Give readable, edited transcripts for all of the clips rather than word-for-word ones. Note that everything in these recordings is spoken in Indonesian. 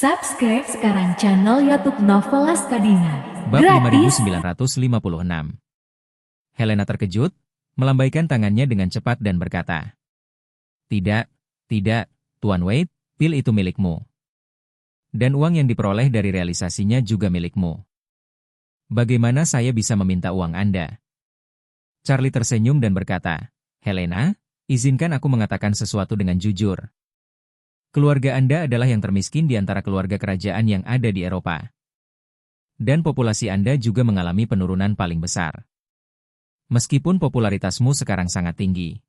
Subscribe sekarang channel YouTube Novelas Kadina. Bab Gratis. 5956. Helena terkejut, melambaikan tangannya dengan cepat dan berkata, Tidak, Tuan Wade, pil itu milikmu. Dan uang yang diperoleh dari realisasinya juga milikmu. Bagaimana saya bisa meminta uang Anda? Charlie tersenyum dan berkata, Helena, izinkan aku mengatakan sesuatu dengan jujur. Keluarga Anda adalah yang termiskin di antara keluarga kerajaan yang ada di Eropa. Dan populasi Anda juga mengalami penurunan paling besar. Meskipun popularitasmu sekarang sangat tinggi.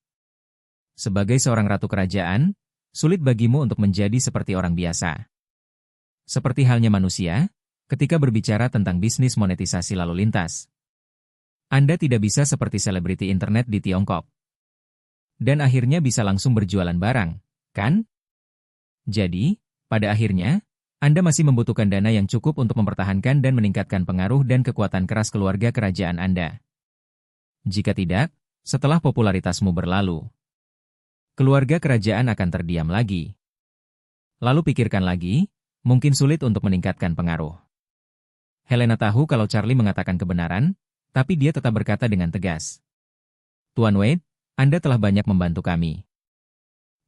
Sebagai seorang ratu kerajaan, sulit bagimu untuk menjadi seperti orang biasa. Seperti halnya manusia, ketika berbicara tentang bisnis monetisasi lalu lintas. Anda tidak bisa seperti selebriti internet di Tiongkok. Dan akhirnya bisa langsung berjualan barang, kan? Jadi, pada akhirnya, Anda masih membutuhkan dana yang cukup untuk mempertahankan dan meningkatkan pengaruh dan kekuatan keras keluarga kerajaan Anda. Jika tidak, setelah popularitasmu berlalu, keluarga kerajaan akan terdiam lagi. Lalu pikirkan lagi, mungkin sulit untuk meningkatkan pengaruh. Helena tahu kalau Charlie mengatakan kebenaran, tapi dia tetap berkata dengan tegas. Tuan Wade, Anda telah banyak membantu kami.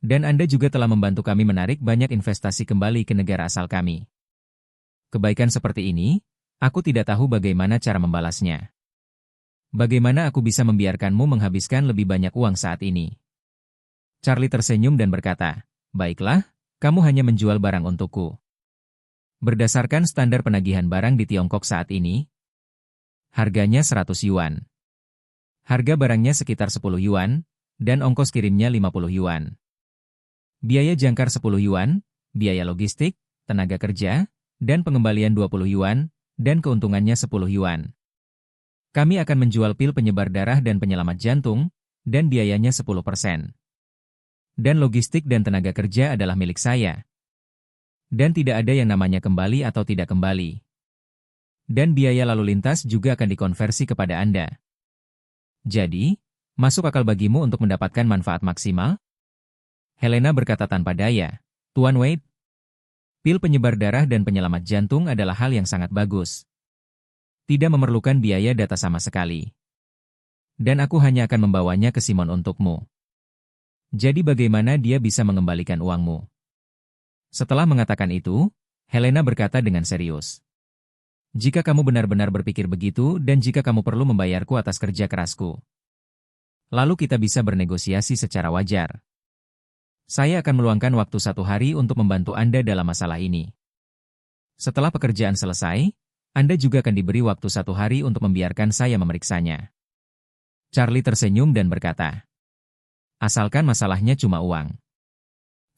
Dan Anda juga telah membantu kami menarik banyak investasi kembali ke negara asal kami. Kebaikan seperti ini, aku tidak tahu bagaimana cara membalasnya. Bagaimana aku bisa membiarkanmu menghabiskan lebih banyak uang saat ini? Charlie tersenyum dan berkata, Baiklah, kamu hanya menjual barang untukku. Berdasarkan standar penagihan barang di Tiongkok saat ini, harganya 100 yuan. Harga barangnya sekitar 10 yuan, dan ongkos kirimnya 50 yuan. Biaya jangkar 10 yuan, biaya logistik, tenaga kerja, dan pengembalian 20 yuan, dan keuntungannya 10 yuan. Kami akan menjual pil penyebar darah dan penyelamat jantung, dan biayanya 10%. Dan logistik dan tenaga kerja adalah milik saya. Dan tidak ada yang namanya kembali atau tidak kembali. Dan biaya lalu lintas juga akan dikonversi kepada Anda. Jadi, masuk akal bagimu untuk mendapatkan manfaat maksimal? Helena berkata tanpa daya, Tuan Wade, pil penyebar darah dan penyelamat jantung adalah hal yang sangat bagus. Tidak memerlukan biaya data sama sekali. Dan aku hanya akan membawanya ke Simon untukmu. Jadi bagaimana dia bisa mengembalikan uangmu? Setelah mengatakan itu, Helena berkata dengan serius. Jika kamu benar-benar berpikir begitu dan jika kamu perlu membayarku atas kerja kerasku, lalu kita bisa bernegosiasi secara wajar. Saya akan meluangkan waktu 1 hari untuk membantu Anda dalam masalah ini. Setelah pekerjaan selesai, Anda juga akan diberi waktu 1 hari untuk membiarkan saya memeriksanya. Charlie tersenyum dan berkata, Asalkan masalahnya cuma uang.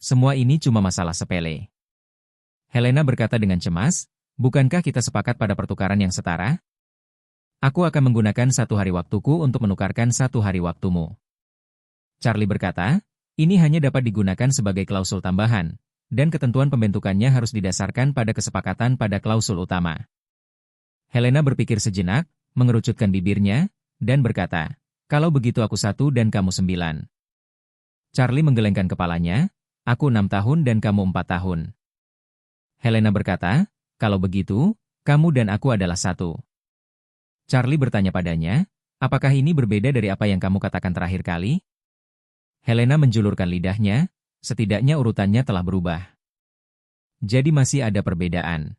Semua ini cuma masalah sepele. Helena berkata dengan cemas, Bukankah kita sepakat pada pertukaran yang setara? Aku akan menggunakan 1 hari waktuku untuk menukarkan 1 hari waktumu. Charlie berkata, ini hanya dapat digunakan sebagai klausul tambahan, dan ketentuan pembentukannya harus didasarkan pada kesepakatan pada klausul utama. Helena berpikir sejenak, mengerucutkan bibirnya, dan berkata, kalau begitu aku 1 dan kamu 9. Charlie menggelengkan kepalanya, aku 6 tahun dan kamu 4 tahun. Helena berkata, kalau begitu, kamu dan aku adalah 1. Charlie bertanya padanya, apakah ini berbeda dari apa yang kamu katakan terakhir kali? Helena menjulurkan lidahnya, setidaknya urutannya telah berubah. Jadi masih ada perbedaan.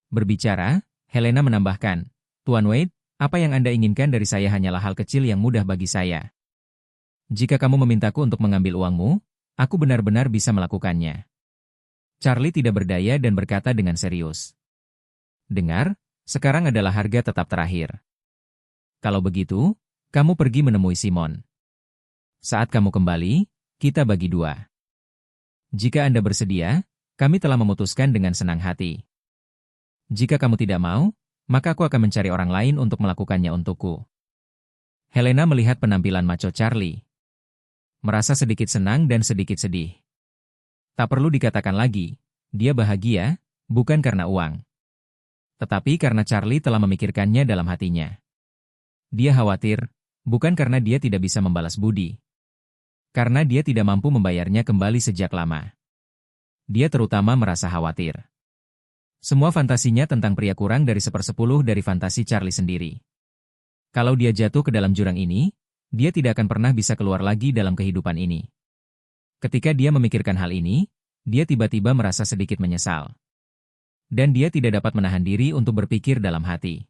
Berbicara, Helena menambahkan, Tuan Wade, apa yang Anda inginkan dari saya hanyalah hal kecil yang mudah bagi saya. Jika kamu memintaku untuk mengambil uangmu, aku benar-benar bisa melakukannya. Charlie tidak berdaya dan berkata dengan serius. Dengar, sekarang adalah harga tetap terakhir. Kalau begitu, kamu pergi menemui Simon. Saat kamu kembali, kita bagi 2. Jika Anda bersedia, kami telah memutuskan dengan senang hati. Jika kamu tidak mau, maka aku akan mencari orang lain untuk melakukannya untukku. Helena melihat penampilan maco Charlie. Merasa sedikit senang dan sedikit sedih. Tak perlu dikatakan lagi, dia bahagia, bukan karena uang. Tetapi karena Charlie telah memikirkannya dalam hatinya. Dia khawatir, bukan karena dia tidak bisa membalas budi. Karena dia tidak mampu membayarnya kembali sejak lama. dia terutama merasa khawatir. Semua fantasinya tentang pria kurang dari 1/10 dari fantasi Charlie sendiri. Kalau dia jatuh ke dalam jurang ini, dia tidak akan pernah bisa keluar lagi dalam kehidupan ini. Ketika dia memikirkan hal ini, dia tiba-tiba merasa sedikit menyesal. Dan dia tidak dapat menahan diri untuk berpikir dalam hati.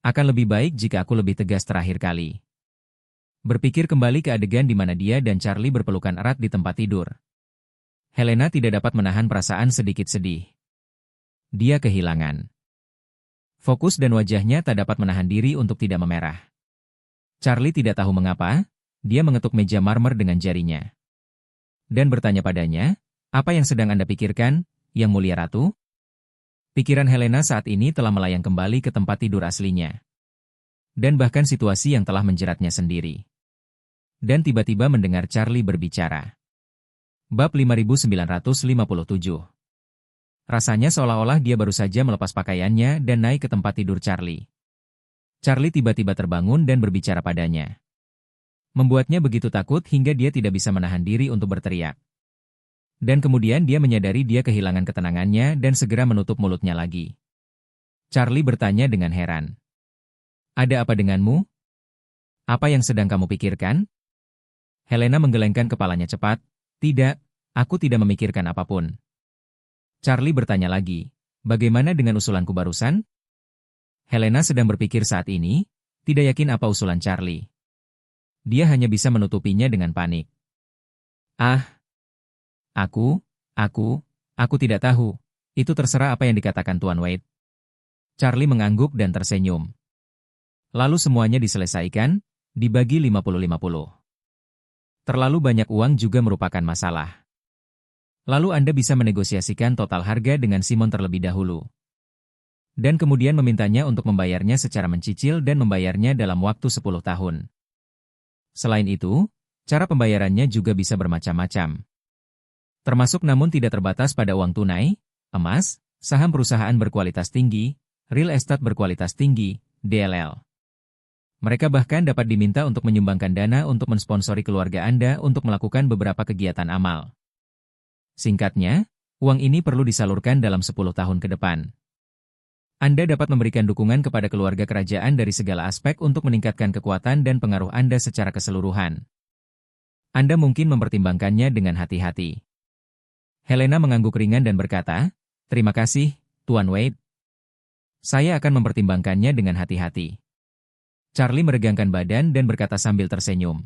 Akan lebih baik jika aku lebih tegas terakhir kali. Berpikir kembali ke adegan di mana dia dan Charlie berpelukan erat di tempat tidur. Helena tidak dapat menahan perasaan sedikit sedih. Dia kehilangan fokus dan wajahnya tak dapat menahan diri untuk tidak memerah. Charlie tidak tahu mengapa, dia mengetuk meja marmer dengan jarinya. Dan bertanya padanya, "Apa yang sedang Anda pikirkan, Yang Mulia Ratu?" Pikiran Helena saat ini telah melayang kembali ke tempat tidur aslinya. Dan bahkan situasi yang telah menjeratnya sendiri. Dan tiba-tiba mendengar Charlie berbicara. Bab 5957. Rasanya seolah-olah dia baru saja melepas pakaiannya dan naik ke tempat tidur Charlie. Charlie tiba-tiba terbangun dan berbicara padanya. Membuatnya begitu takut hingga dia tidak bisa menahan diri untuk berteriak. Dan kemudian dia menyadari dia kehilangan ketenangannya dan segera menutup mulutnya lagi. Charlie bertanya dengan heran. "Ada apa denganmu? Apa yang sedang kamu pikirkan?" Helena menggelengkan kepalanya cepat. "Tidak, aku tidak memikirkan apapun." Charlie bertanya lagi, "Bagaimana dengan usulanku barusan?" Helena sedang berpikir saat ini, tidak yakin apa usulan Charlie. Dia hanya bisa menutupinya dengan panik. Aku tidak tahu. Itu terserah apa yang dikatakan Tuan Wade." Charlie mengangguk dan tersenyum. "Lalu semuanya diselesaikan, dibagi 50-50. Terlalu banyak uang juga merupakan masalah. Lalu Anda bisa menegosiasikan total harga dengan Simon terlebih dahulu. Dan kemudian memintanya untuk membayarnya secara mencicil dan membayarnya dalam waktu 10 tahun. Selain itu, cara pembayarannya juga bisa bermacam-macam. Termasuk namun tidak terbatas pada uang tunai, emas, saham perusahaan berkualitas tinggi, real estate berkualitas tinggi, DLL. Mereka bahkan dapat diminta untuk menyumbangkan dana untuk mensponsori keluarga Anda untuk melakukan beberapa kegiatan amal. Singkatnya, uang ini perlu disalurkan dalam 10 tahun ke depan. Anda dapat memberikan dukungan kepada keluarga kerajaan dari segala aspek untuk meningkatkan kekuatan dan pengaruh Anda secara keseluruhan. Anda mungkin mempertimbangkannya dengan hati-hati." Helena mengangguk ringan dan berkata, "Terima kasih, Tuan Wade. Saya akan mempertimbangkannya dengan hati-hati." Charlie meregangkan badan dan berkata sambil tersenyum.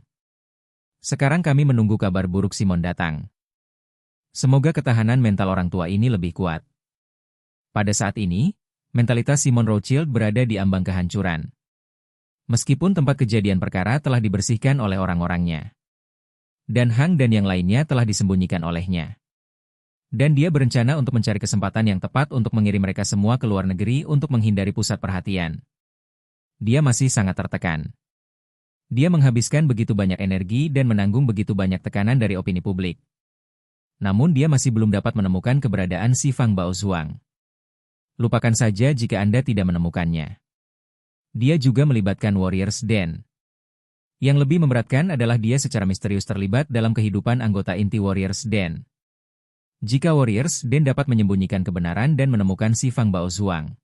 "Sekarang kami menunggu kabar buruk Simon datang. Semoga ketahanan mental orang tua ini lebih kuat." Pada saat ini, mentalitas Simon Rothschild berada di ambang kehancuran. Meskipun tempat kejadian perkara telah dibersihkan oleh orang-orangnya. Dan Hang dan yang lainnya telah disembunyikan olehnya. Dan dia berencana untuk mencari kesempatan yang tepat untuk mengirim mereka semua ke luar negeri untuk menghindari pusat perhatian. Dia masih sangat tertekan. Dia menghabiskan begitu banyak energi dan menanggung begitu banyak tekanan dari opini publik. Namun dia masih belum dapat menemukan keberadaan si Fang Baozhuang. Lupakan saja jika Anda tidak menemukannya. Dia juga melibatkan Warriors Den. Yang lebih memberatkan adalah dia secara misterius terlibat dalam kehidupan anggota inti Warriors Den. Jika Warriors Den dapat menyembunyikan kebenaran dan menemukan si Fang Baozhuang,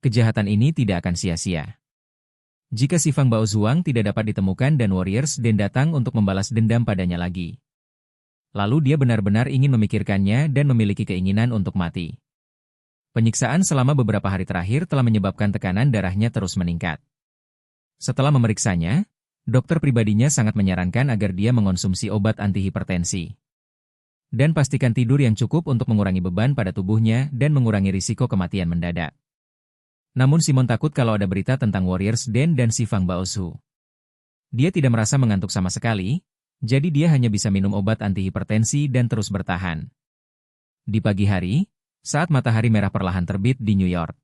kejahatan ini tidak akan sia-sia. Jika si Fang Baozhuang tidak dapat ditemukan dan Warriors Den datang untuk membalas dendam padanya lagi, lalu dia benar-benar ingin memikirkannya dan memiliki keinginan untuk mati. Penyiksaan selama beberapa hari terakhir telah menyebabkan tekanan darahnya terus meningkat. Setelah memeriksanya, dokter pribadinya sangat menyarankan agar dia mengonsumsi obat antihipertensi. Dan pastikan tidur yang cukup untuk mengurangi beban pada tubuhnya dan mengurangi risiko kematian mendadak. Namun Simon takut kalau ada berita tentang Warriors Den dan si Fang Baozhu. Dia tidak merasa mengantuk sama sekali, jadi dia hanya bisa minum obat antihipertensi dan terus bertahan. Di pagi hari, saat matahari merah perlahan terbit di New York,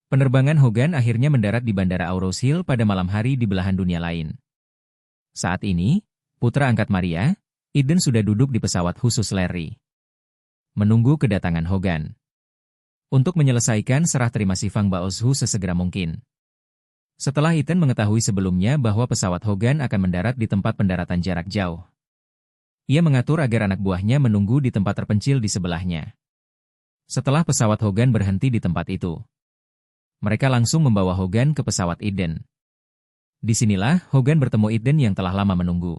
penerbangan Hogan akhirnya mendarat di Bandara Auros Hill pada malam hari di belahan dunia lain. Saat ini, putra angkat Maria, Eden sudah duduk di pesawat khusus Larry, menunggu kedatangan Hogan untuk menyelesaikan serah terima si Fang Baozhu sesegera mungkin. Setelah Eden mengetahui sebelumnya bahwa pesawat Hogan akan mendarat di tempat pendaratan jarak jauh, Ia mengatur agar anak buahnya menunggu di tempat terpencil di sebelahnya. Setelah pesawat Hogan berhenti di tempat itu, mereka langsung membawa Hogan ke pesawat Eden. Disinilah Hogan bertemu Eden yang telah lama menunggu.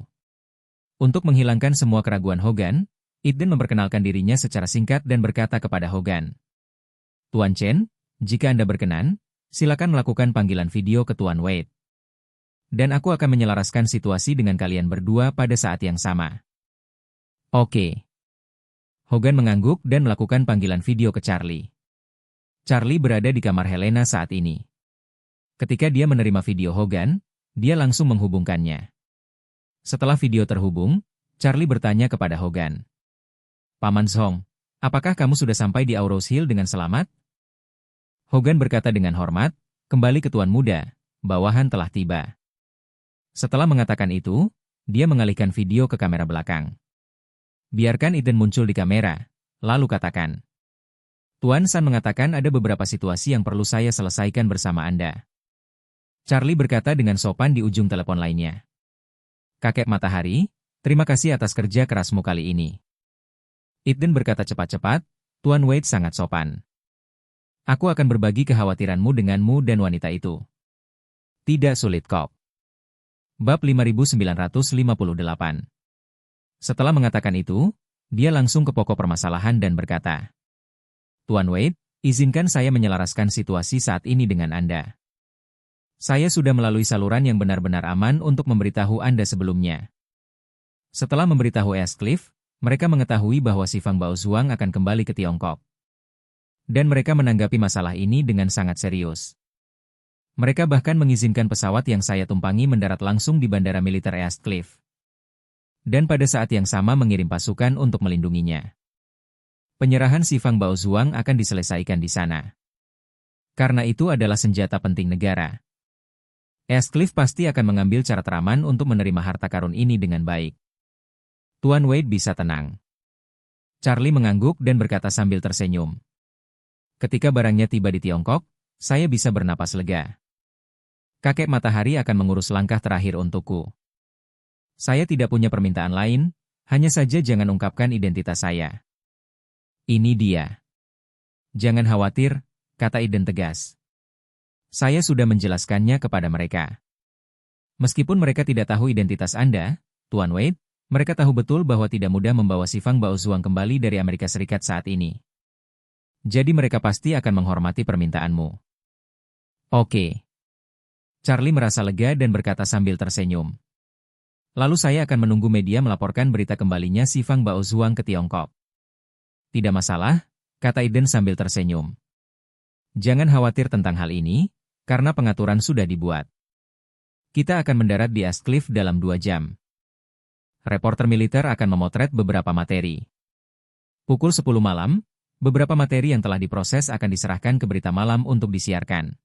Untuk menghilangkan semua keraguan Hogan, Eden memperkenalkan dirinya secara singkat dan berkata kepada Hogan, "Tuan Chen, jika Anda berkenan, silakan melakukan panggilan video ke Tuan Wade. Dan aku akan menyelaraskan situasi dengan kalian berdua pada saat yang sama." Oke. Hogan mengangguk dan melakukan panggilan video ke Charlie. Charlie berada di kamar Helena saat ini. Ketika dia menerima video Hogan, dia langsung menghubungkannya. Setelah video terhubung, Charlie bertanya kepada Hogan, "Paman Zhong, apakah kamu sudah sampai di Aurous Hill dengan selamat?" Hogan berkata dengan hormat, "Kembali ke Tuan Muda, bawahan telah tiba." Setelah mengatakan itu, dia mengalihkan video ke kamera belakang. Biarkan Eden muncul di kamera, lalu katakan, "Tuan San mengatakan ada beberapa situasi yang perlu saya selesaikan bersama Anda." Charlie berkata dengan sopan di ujung telepon lainnya, "Kakek Matahari, terima kasih atas kerja kerasmu kali ini." Eden berkata cepat-cepat, "Tuan Wade sangat sopan. Aku akan berbagi kekhawatiranmu denganmu dan wanita itu. Tidak sulit kok." Bab 5958. Setelah mengatakan itu, dia langsung ke pokok permasalahan dan berkata, "Tuan Wade, izinkan saya menyelaraskan situasi saat ini dengan Anda. Saya sudah melalui saluran yang benar-benar aman untuk memberitahu Anda sebelumnya." Setelah memberitahu Ascliffe, mereka mengetahui bahwa si Fang Baozuang akan kembali ke Tiongkok. Dan mereka menanggapi masalah ini dengan sangat serius. Mereka bahkan mengizinkan pesawat yang saya tumpangi mendarat langsung di Bandara Militer Ascliffe. Dan pada saat yang sama mengirim pasukan untuk melindunginya. Penyerahan si Fang Baozuang akan diselesaikan di sana. Karena itu adalah senjata penting negara. Ascliffe pasti akan mengambil cara teraman untuk menerima harta karun ini dengan baik. Tuan Wade bisa tenang. Charlie mengangguk dan berkata sambil tersenyum, "Ketika barangnya tiba di Tiongkok, saya bisa bernapas lega. Kakek Matahari akan mengurus langkah terakhir untukku. Saya tidak punya permintaan lain, hanya saja jangan ungkapkan identitas saya." "Ini dia." "Jangan khawatir," kata Eden tegas. "Saya sudah menjelaskannya kepada mereka. Meskipun mereka tidak tahu identitas Anda, Tuan Wade, mereka tahu betul bahwa tidak mudah membawa si Fang Baozuang kembali dari Amerika Serikat saat ini. Jadi mereka pasti akan menghormati permintaanmu." "Oke." Charlie merasa lega dan berkata sambil tersenyum, "Lalu saya akan menunggu media melaporkan berita kembalinya si Fang Baozuang ke Tiongkok." "Tidak masalah," kata Eden sambil tersenyum. "Jangan khawatir tentang hal ini, karena pengaturan sudah dibuat. Kita akan mendarat di Ascliffe dalam 2 jam. Reporter militer akan memotret beberapa materi. Pukul 10 malam, beberapa materi yang telah diproses akan diserahkan ke Berita Malam untuk disiarkan.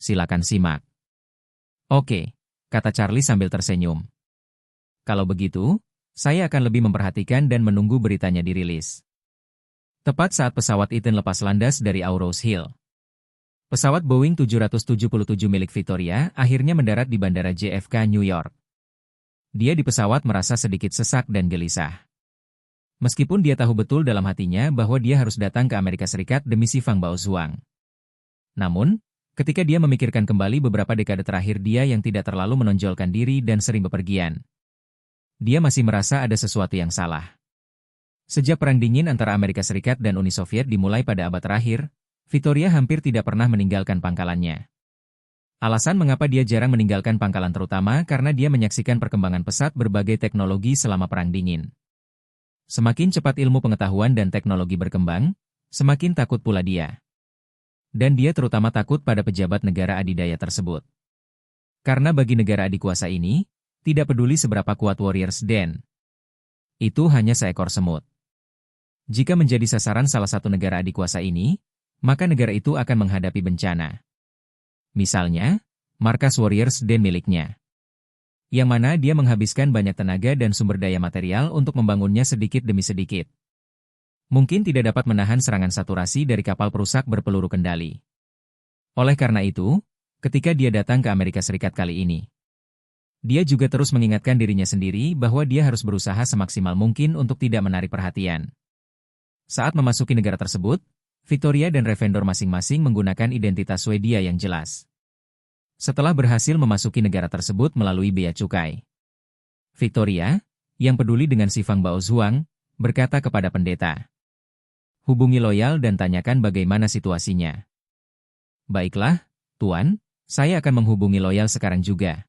Silakan simak." "Oke," kata Charlie sambil tersenyum. "Kalau begitu, saya akan lebih memperhatikan dan menunggu beritanya dirilis." Tepat saat pesawat Eden lepas landas dari Aurous Hill, pesawat Boeing 777 milik Victoria akhirnya mendarat di Bandara JFK, New York. Dia di pesawat merasa sedikit sesak dan gelisah. Meskipun dia tahu betul dalam hatinya bahwa dia harus datang ke Amerika Serikat demi si Fang Baozuang. Namun, ketika dia memikirkan kembali beberapa dekade terakhir dia yang tidak terlalu menonjolkan diri dan sering bepergian, dia masih merasa ada sesuatu yang salah. Sejak Perang Dingin antara Amerika Serikat dan Uni Soviet dimulai pada abad terakhir, Victoria hampir tidak pernah meninggalkan pangkalannya. Alasan mengapa dia jarang meninggalkan pangkalan terutama karena dia menyaksikan perkembangan pesat berbagai teknologi selama Perang Dingin. Semakin cepat ilmu pengetahuan dan teknologi berkembang, semakin takut pula dia. Dan dia terutama takut pada pejabat negara adidaya tersebut. Karena bagi negara adikuasa ini, tidak peduli seberapa kuat Warriors Den, itu hanya seekor semut. Jika menjadi sasaran salah satu negara adikuasa ini, maka negara itu akan menghadapi bencana. Misalnya, markas Warriors Den miliknya. Yang mana dia menghabiskan banyak tenaga dan sumber daya material untuk membangunnya sedikit demi sedikit. Mungkin tidak dapat menahan serangan saturasi dari kapal perusak berpeluru kendali. Oleh karena itu, ketika dia datang ke Amerika Serikat kali ini, Dia juga terus mengingatkan dirinya sendiri bahwa dia harus berusaha semaksimal mungkin untuk tidak menarik perhatian. Saat memasuki negara tersebut, Victoria dan Ravendor masing-masing menggunakan identitas Swedia yang jelas. Setelah berhasil memasuki negara tersebut melalui bea cukai, Victoria, yang peduli dengan si Fang Baozhuang, berkata kepada pendeta, "Hubungi Loyal dan tanyakan bagaimana situasinya." "Baiklah, Tuan, saya akan menghubungi Loyal sekarang juga,"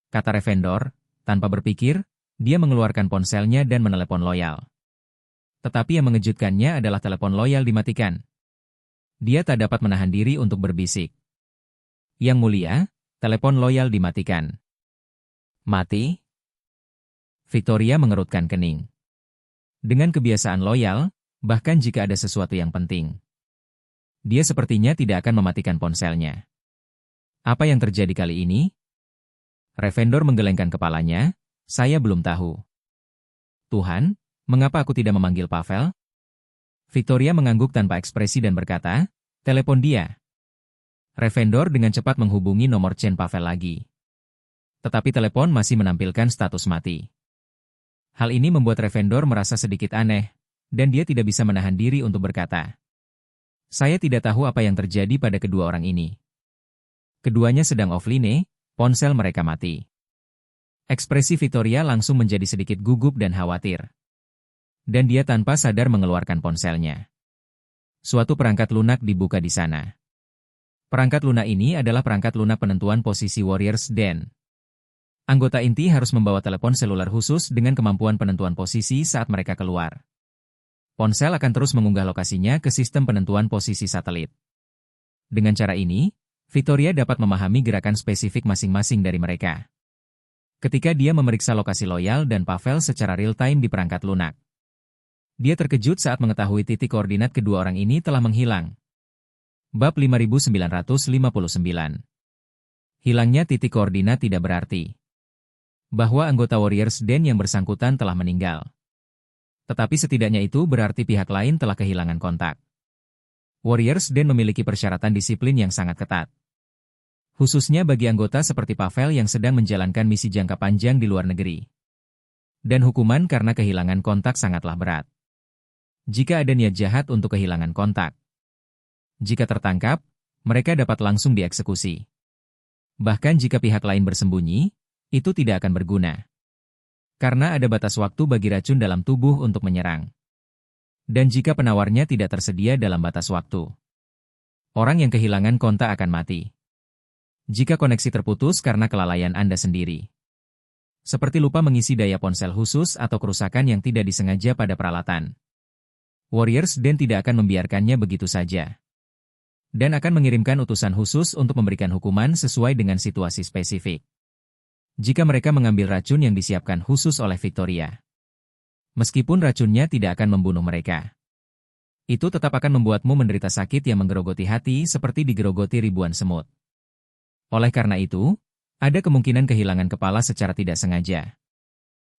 kata Ravendor. Tanpa berpikir, dia mengeluarkan ponselnya dan menelepon Loyal. Tetapi yang mengejutkannya adalah telepon Loyal dimatikan. Dia tak dapat menahan diri untuk berbisik, "Yang mulia, telepon Loyal dimatikan." "Mati?" Victoria mengerutkan kening. Dengan kebiasaan Loyal, bahkan jika ada sesuatu yang penting, dia sepertinya tidak akan mematikan ponselnya. Apa yang terjadi kali ini? Ravendor menggelengkan kepalanya. "Saya belum tahu." "Tuhan, mengapa aku tidak memanggil Pavel?" Victoria mengangguk tanpa ekspresi dan berkata, "Telepon dia." Ravendor dengan cepat menghubungi nomor Chen Pavel lagi. Tetapi telepon masih menampilkan status mati. Hal ini membuat Ravendor merasa sedikit aneh, dan dia tidak bisa menahan diri untuk berkata, "Saya tidak tahu apa yang terjadi pada kedua orang ini. Keduanya sedang offline, ponsel mereka mati." Ekspresi Victoria langsung menjadi sedikit gugup dan khawatir. Dan dia tanpa sadar mengeluarkan ponselnya. Suatu perangkat lunak dibuka di sana. Perangkat lunak ini adalah perangkat lunak penentuan posisi Warriors Den. Anggota inti harus membawa telepon seluler khusus dengan kemampuan penentuan posisi saat mereka keluar. Ponsel akan terus mengunggah lokasinya ke sistem penentuan posisi satelit. Dengan cara ini, Victoria dapat memahami gerakan spesifik masing-masing dari mereka. Ketika dia memeriksa lokasi Loyal dan Pavel secara real-time di perangkat lunak, dia terkejut saat mengetahui titik koordinat kedua orang ini telah menghilang. Bab 5959. Hilangnya titik koordinat tidak berarti bahwa anggota Warriors Den yang bersangkutan telah meninggal. Tetapi setidaknya itu berarti pihak lain telah kehilangan kontak. Warriors Den memiliki persyaratan disiplin yang sangat ketat. Khususnya bagi anggota seperti Pavel yang sedang menjalankan misi jangka panjang di luar negeri. Dan hukuman karena kehilangan kontak sangatlah berat. Jika ada niat jahat untuk kehilangan kontak, jika tertangkap, mereka dapat langsung dieksekusi. Bahkan jika pihak lain bersembunyi, itu tidak akan berguna. Karena ada batas waktu bagi racun dalam tubuh untuk menyerang. Dan jika penawarnya tidak tersedia dalam batas waktu, orang yang kehilangan kontak akan mati. Jika koneksi terputus karena kelalaian Anda sendiri, seperti lupa mengisi daya ponsel khusus atau kerusakan yang tidak disengaja pada peralatan, Warriors Den tidak akan membiarkannya begitu saja. Dan akan mengirimkan utusan khusus untuk memberikan hukuman sesuai dengan situasi spesifik. Jika mereka mengambil racun yang disiapkan khusus oleh Victoria, meskipun racunnya tidak akan membunuh mereka, itu tetap akan membuatmu menderita sakit yang menggerogoti hati seperti digerogoti ribuan semut. Oleh karena itu, ada kemungkinan kehilangan kepala secara tidak sengaja.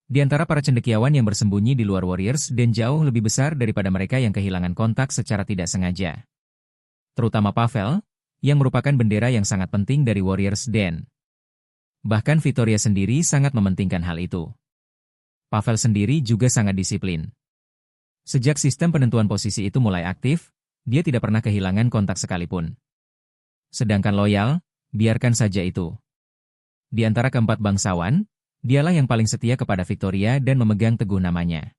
Di antara para cendekiawan yang bersembunyi di luar Warriors Den jauh lebih besar daripada mereka yang kehilangan kontak secara tidak sengaja. Terutama Pavel, yang merupakan bendera yang sangat penting dari Warriors Den. Bahkan Victoria sendiri sangat mementingkan hal itu. Pavel sendiri juga sangat disiplin. Sejak sistem penentuan posisi itu mulai aktif, dia tidak pernah kehilangan kontak sekalipun. Sedangkan Loyal, biarkan saja itu. Di antara keempat bangsawan, dialah yang paling setia kepada Victoria dan memegang teguh namanya.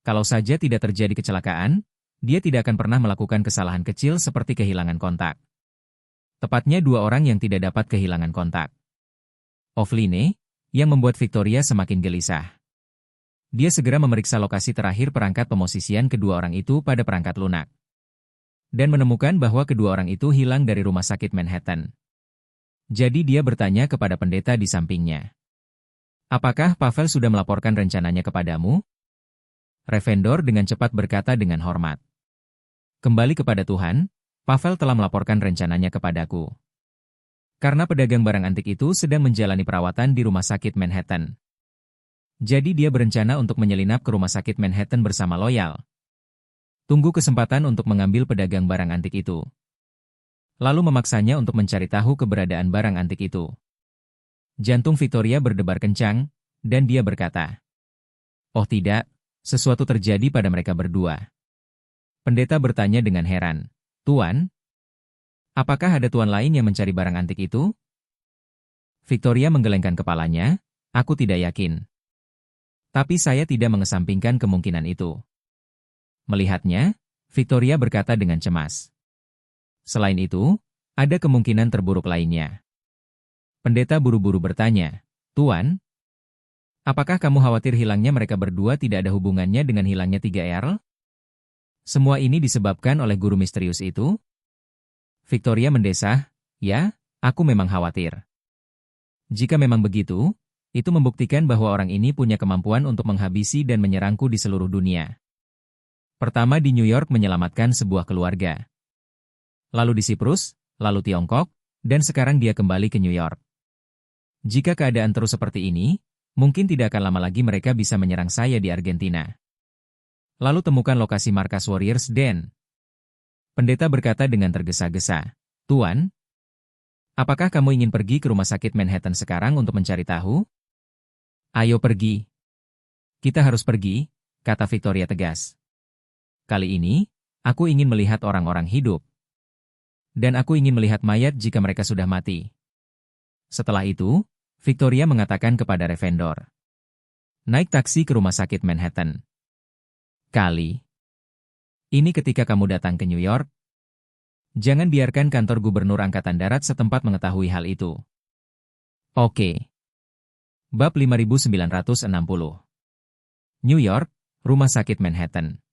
Kalau saja tidak terjadi kecelakaan, dia tidak akan pernah melakukan kesalahan kecil seperti kehilangan kontak. Tepatnya dua orang yang tidak dapat kehilangan kontak. Offline, yang membuat Victoria semakin gelisah. Dia segera memeriksa lokasi terakhir perangkat pemosisian kedua orang itu pada perangkat lunak. Dan menemukan bahwa kedua orang itu hilang dari rumah sakit Manhattan. Jadi dia bertanya kepada pendeta di sampingnya. "Apakah Pavel sudah melaporkan rencananya kepadamu?" Ravendor dengan cepat berkata dengan hormat. "Kembali kepada Tuhan, Pavel telah melaporkan rencananya kepadaku. Karena pedagang barang antik itu sedang menjalani perawatan di rumah sakit Manhattan. Jadi dia berencana untuk menyelinap ke rumah sakit Manhattan bersama Loyal. Tunggu kesempatan untuk mengambil pedagang barang antik itu. Lalu memaksanya untuk mencari tahu keberadaan barang antik itu. Jantung Victoria berdebar kencang, dan dia berkata, "Oh tidak, sesuatu terjadi pada mereka berdua." Pendeta bertanya dengan heran, "Tuan, apakah ada tuan lain yang mencari barang antik itu?" Victoria menggelengkan kepalanya, "Aku tidak yakin. Tapi saya tidak mengesampingkan kemungkinan itu." Melihatnya, Victoria berkata dengan cemas, "Selain itu, ada kemungkinan terburuk lainnya." Pendeta buru-buru bertanya, "Tuan, apakah kamu khawatir hilangnya mereka berdua tidak ada hubungannya dengan hilangnya 3R? Semua ini disebabkan oleh guru misterius itu?" Victoria mendesah, "Ya, aku memang khawatir. Jika memang begitu, itu membuktikan bahwa orang ini punya kemampuan untuk menghabisi dan menyerangku di seluruh dunia. Pertama di New York menyelamatkan sebuah keluarga. Lalu di Siprus, lalu Tiongkok, dan sekarang dia kembali ke New York. Jika keadaan terus seperti ini, mungkin tidak akan lama lagi mereka bisa menyerang saya di Argentina. Lalu temukan lokasi markas Warriors Den." Pendeta berkata dengan tergesa-gesa, "Tuan, apakah kamu ingin pergi ke rumah sakit Manhattan sekarang untuk mencari tahu?" "Ayo pergi. Kita harus pergi," kata Victoria tegas. "Kali ini, aku ingin melihat orang-orang hidup. Dan aku ingin melihat mayat jika mereka sudah mati." Setelah itu, Victoria mengatakan kepada Revendor, "Naik taksi ke rumah sakit Manhattan. Kali ini ketika kamu datang ke New York, jangan biarkan kantor gubernur Angkatan Darat setempat mengetahui hal itu." Oke. Bab 5960. New York, Rumah Sakit Manhattan.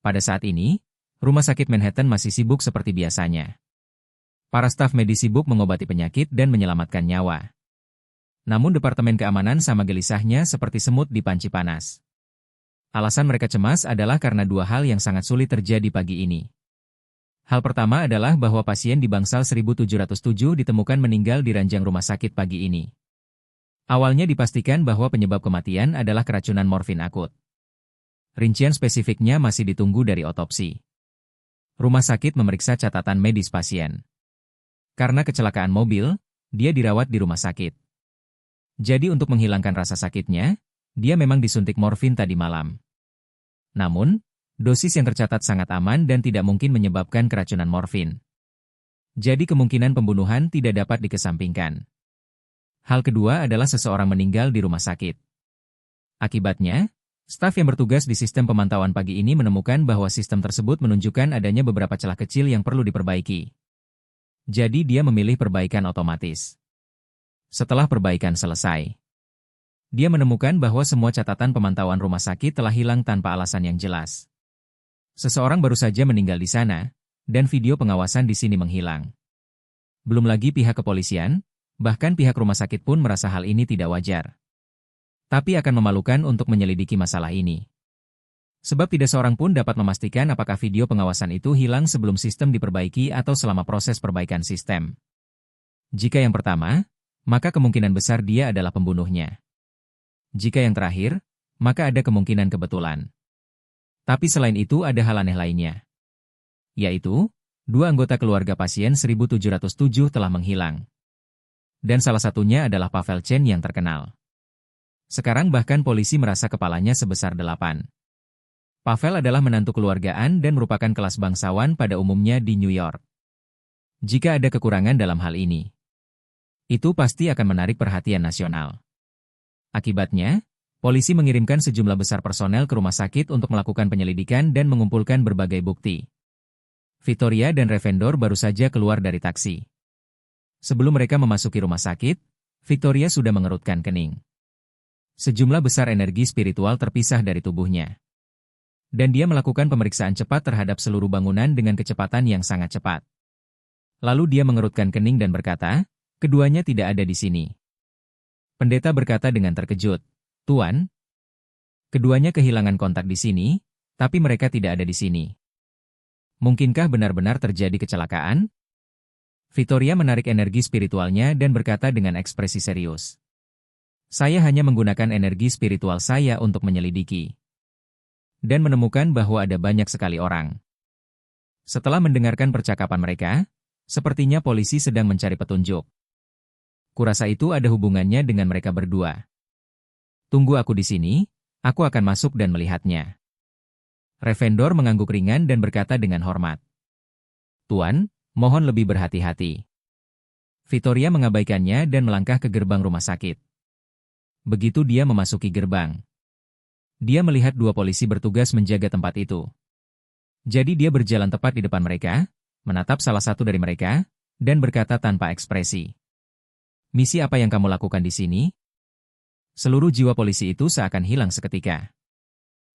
Pada saat ini, Rumah Sakit Manhattan masih sibuk seperti biasanya. Para staf medis sibuk mengobati penyakit dan menyelamatkan nyawa. Namun Departemen Keamanan sama gelisahnya seperti semut di panci panas. Alasan mereka cemas adalah karena dua hal yang sangat sulit terjadi pagi ini. Hal pertama adalah bahwa pasien di bangsal 1707 ditemukan meninggal di ranjang rumah sakit pagi ini. Awalnya dipastikan bahwa penyebab kematian adalah keracunan morfin akut. Rincian spesifiknya masih ditunggu dari otopsi. Rumah sakit memeriksa catatan medis pasien. Karena kecelakaan mobil, dia dirawat di rumah sakit. Jadi untuk menghilangkan rasa sakitnya, dia memang disuntik morfin tadi malam. Namun, dosis yang tercatat sangat aman dan tidak mungkin menyebabkan keracunan morfin. Jadi kemungkinan pembunuhan tidak dapat dikesampingkan. Hal kedua adalah seseorang meninggal di rumah sakit. Akibatnya, staf yang bertugas di sistem pemantauan pagi ini menemukan bahwa sistem tersebut menunjukkan adanya beberapa celah kecil yang perlu diperbaiki. Jadi dia memilih perbaikan otomatis. Setelah perbaikan selesai, dia menemukan bahwa semua catatan pemantauan rumah sakit telah hilang tanpa alasan yang jelas. Seseorang baru saja meninggal di sana, dan video pengawasan di sini menghilang. Belum lagi pihak kepolisian, bahkan pihak rumah sakit pun merasa hal ini tidak wajar. Tapi akan memalukan untuk menyelidiki masalah ini. Sebab tidak seorang pun dapat memastikan apakah video pengawasan itu hilang sebelum sistem diperbaiki atau selama proses perbaikan sistem. Jika yang pertama, maka kemungkinan besar dia adalah pembunuhnya. Jika yang terakhir, maka ada kemungkinan kebetulan. Tapi selain itu ada hal aneh lainnya. Yaitu, dua anggota keluarga pasien 1707 telah menghilang. Dan salah satunya adalah Pavel Chen yang terkenal. Sekarang bahkan polisi merasa kepalanya sebesar 8. Pavel adalah menantu keluargaan dan merupakan kelas bangsawan pada umumnya di New York. Jika ada kekurangan dalam hal ini, itu pasti akan menarik perhatian nasional. Akibatnya, polisi mengirimkan sejumlah besar personel ke rumah sakit untuk melakukan penyelidikan dan mengumpulkan berbagai bukti. Victoria dan Revendor baru saja keluar dari taksi. Sebelum mereka memasuki rumah sakit, Victoria sudah mengerutkan kening. Sejumlah besar energi spiritual terpisah dari tubuhnya. Dan dia melakukan pemeriksaan cepat terhadap seluruh bangunan dengan kecepatan yang sangat cepat. Lalu dia mengerutkan kening dan berkata, "Keduanya tidak ada di sini." Pendeta berkata dengan terkejut, "Tuan, keduanya kehilangan kontak di sini, tapi mereka tidak ada di sini. Mungkinkah benar-benar terjadi kecelakaan?" Victoria menarik energi spiritualnya dan berkata dengan ekspresi serius, "Saya hanya menggunakan energi spiritual saya untuk menyelidiki. Dan menemukan bahwa ada banyak sekali orang." Setelah mendengarkan percakapan mereka, sepertinya polisi sedang mencari petunjuk. Kurasa itu ada hubungannya dengan mereka berdua. Tunggu aku di sini, aku akan masuk dan melihatnya. Ravendor mengangguk ringan dan berkata dengan hormat. Tuan, mohon lebih berhati-hati. Victoria mengabaikannya dan melangkah ke gerbang rumah sakit. Begitu dia memasuki gerbang, dia melihat 2 polisi bertugas menjaga tempat itu. Jadi dia berjalan tepat di depan mereka, menatap salah satu dari mereka, dan berkata tanpa ekspresi. Misi apa yang kamu lakukan di sini? Seluruh jiwa polisi itu seakan hilang seketika.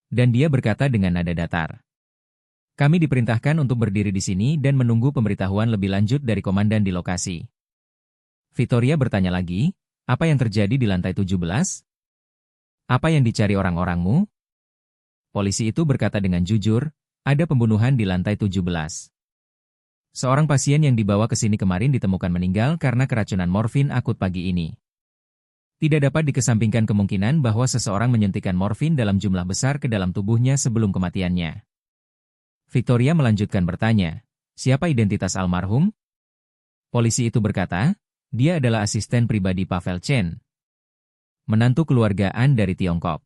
Dan dia berkata dengan nada datar. Kami diperintahkan untuk berdiri di sini dan menunggu pemberitahuan lebih lanjut dari komandan di lokasi. Victoria bertanya lagi, apa yang terjadi di lantai 17? Apa yang dicari orang-orangmu? Polisi itu berkata dengan jujur, ada pembunuhan di lantai 17. Seorang pasien yang dibawa ke sini kemarin ditemukan meninggal karena keracunan morfin akut pagi ini. Tidak dapat dikesampingkan kemungkinan bahwa seseorang menyuntikkan morfin dalam jumlah besar ke dalam tubuhnya sebelum kematiannya. Victoria melanjutkan bertanya, siapa identitas almarhum? Polisi itu berkata, dia adalah asisten pribadi Pavel Chen, menantu keluarga An dari Tiongkok.